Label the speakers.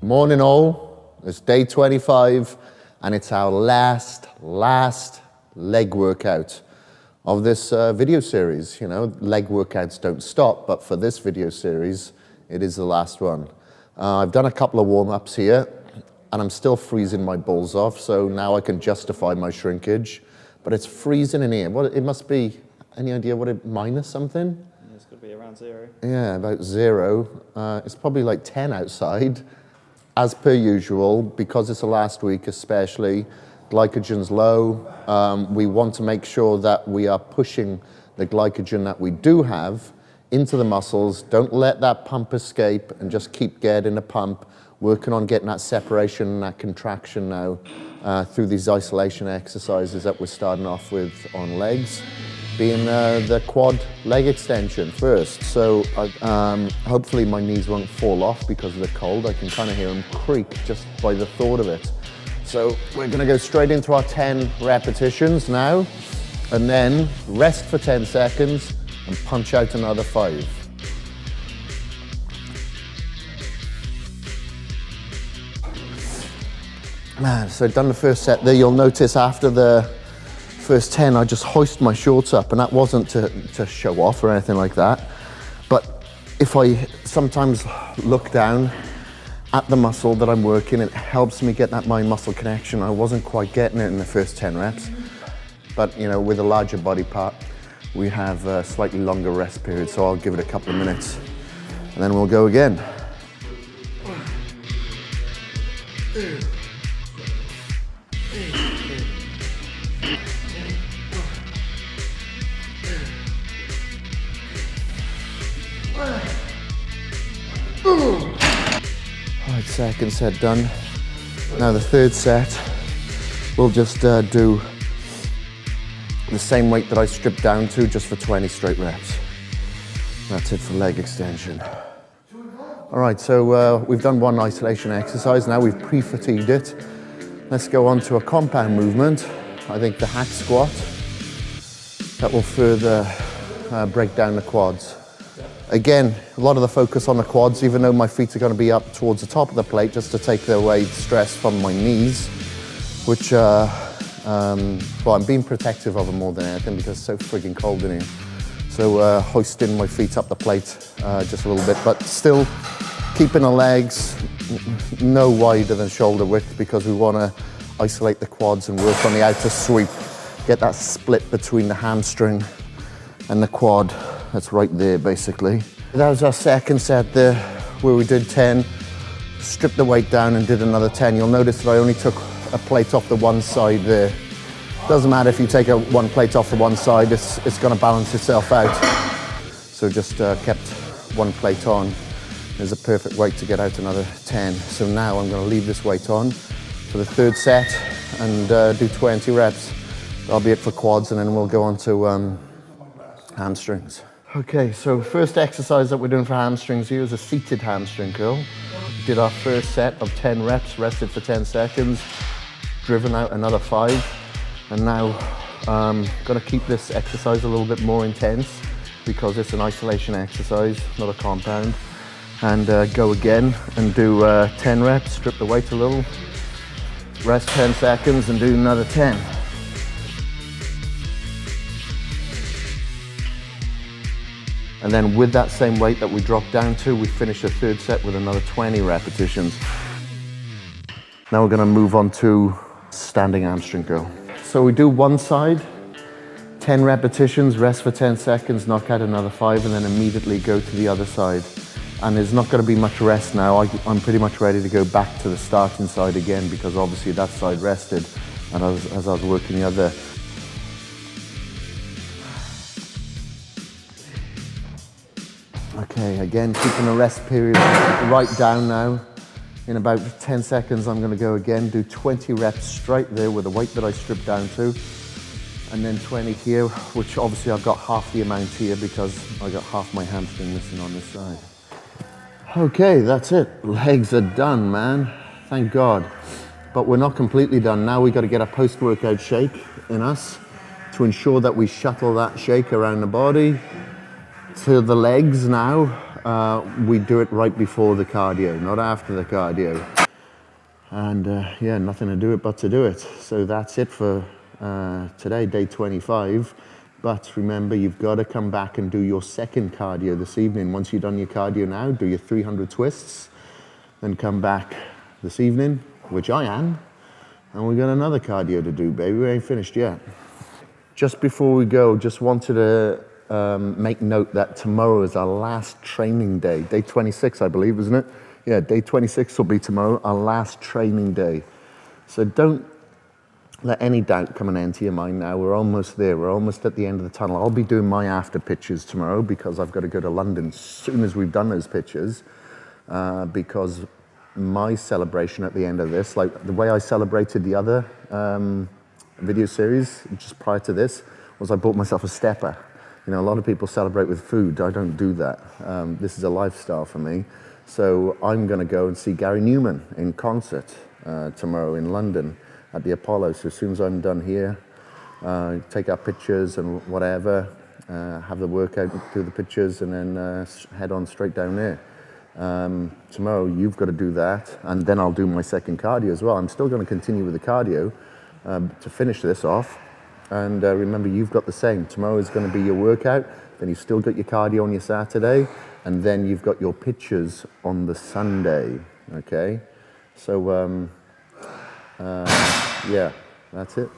Speaker 1: Morning all, it's day 25 and it's our last leg workout of this video series. You know, leg workouts don't stop, but for this video series, it is the last one. I've done a couple of warm-ups here and I'm still freezing my balls off, so now I can justify my shrinkage, but it's freezing in here. What, it must be, any idea what it, minus something?
Speaker 2: Yeah, it's got to be around 0.
Speaker 1: Yeah, about 0. It's probably like 10 outside. As per usual, because it's the last week especially, glycogen's low. We want to make sure that we are pushing the glycogen that we do have into the muscles. Don't let that pump escape and just keep getting a pump, working on getting that separation and that contraction now through these isolation exercises that we're starting off with on legs, being the quad leg extension first. So hopefully my knees won't fall off because of the cold. I can kind of hear them creak just by the thought of it. So we're gonna go straight into our 10 repetitions now, and then rest for 10 seconds and punch out another 5. Man, so I've done the first set there. You'll notice after the first 10, I just hoist my shorts up, and that wasn't to show off or anything like that. But if I sometimes look down at the muscle that I'm working, it helps me get that mind-muscle connection. I wasn't quite getting it in the first 10 reps. But you know, with a larger body part, we have a slightly longer rest period, so I'll give it a couple of minutes and then we'll go again. Alright, second set done. Now the third set, we'll just do the same weight that I stripped down to, just for 20 straight reps. That's it for leg extension. Alright, so we've done one isolation exercise, now we've pre-fatigued it. Let's go on to a compound movement. I think the hack squat. That will further break down the quads. Again, a lot of the focus on the quads, even though my feet are going to be up towards the top of the plate just to take away stress from my knees, which, well, I'm being protective of them more than anything because it's so frigging cold in here. So hoisting my feet up the plate just a little bit, but still keeping the legs no wider than shoulder width because we want to isolate the quads and work on the outer sweep, get that split between the hamstring and the quad. That's right there, basically. That was our second set there, where we did 10, stripped the weight down and did another 10. You'll notice that I only took a plate off the one side there. Doesn't matter if you take one plate off the one side, it's gonna balance itself out. So just kept one plate on. There's a perfect weight to get out another 10. So now I'm gonna leave this weight on for the third set and do 20 reps. That'll be it for quads, and then we'll go on to hamstrings. Okay, so first exercise that we're doing for hamstrings here is a seated hamstring curl. Did our first set of 10 reps, rested for 10 seconds, driven out another 5. And now gonna keep this exercise a little bit more intense because it's an isolation exercise, not a compound. And go again and do 10 reps, strip the weight a little, rest 10 seconds and do another 10. And then with that same weight that we dropped down to, we finish the third set with another 20 repetitions. Now we're gonna move on to standing hamstring curl. So we do one side, 10 repetitions, rest for 10 seconds, knock out another 5, and then immediately go to the other side. And there's not gonna be much rest now. I'm pretty much ready to go back to the starting side again because obviously that side rested and as I was working the other. Okay, again, keeping the rest period right down now. In about 10 seconds, I'm gonna go again, do 20 reps straight there with the weight that I stripped down to. and then 20 here, which obviously I've got half the amount here because I got half my hamstring missing on this side. Okay, that's it. Legs are done, man. Thank God. But we're not completely done. Now we got to get a post-workout shake in us to ensure that we shuttle that shake around the body to the legs now. We do it right before the cardio, not after the cardio. And yeah, nothing to do it but to do it. So that's it for today, day 25. But remember, you've got to come back and do your second cardio this evening. Once you've done your cardio now, do your 300 twists, then come back this evening, which I am, and we got another cardio to do, baby. We ain't finished yet. Just before we go, just wanted to make note that tomorrow is our last training day. Day 26, I believe, isn't it? Yeah, day 26 will be tomorrow, our last training day. So don't let any doubt come and enter your mind now. We're almost there. We're almost at the end of the tunnel. I'll be doing my after pictures tomorrow because I've got to go to London as soon as we've done those pictures, because my celebration at the end of this, like the way I celebrated the other video series just prior to this, was I bought myself a stepper. You know, a lot of people celebrate with food. I don't do that. This is a lifestyle for me. So I'm going to go and see Gary Newman in concert tomorrow in London at the Apollo. So as soon as I'm done here, take our pictures and whatever, have the workout, do the pictures, and then head on straight down there. Tomorrow you've got to do that, and then I'll do my second cardio as well. I'm still going to continue with the cardio to finish this off. And remember, you've got the same. Tomorrow is going to be your workout, then you've still got your cardio on your Saturday, and then you've got your pictures on the Sunday, okay? So, yeah, that's it.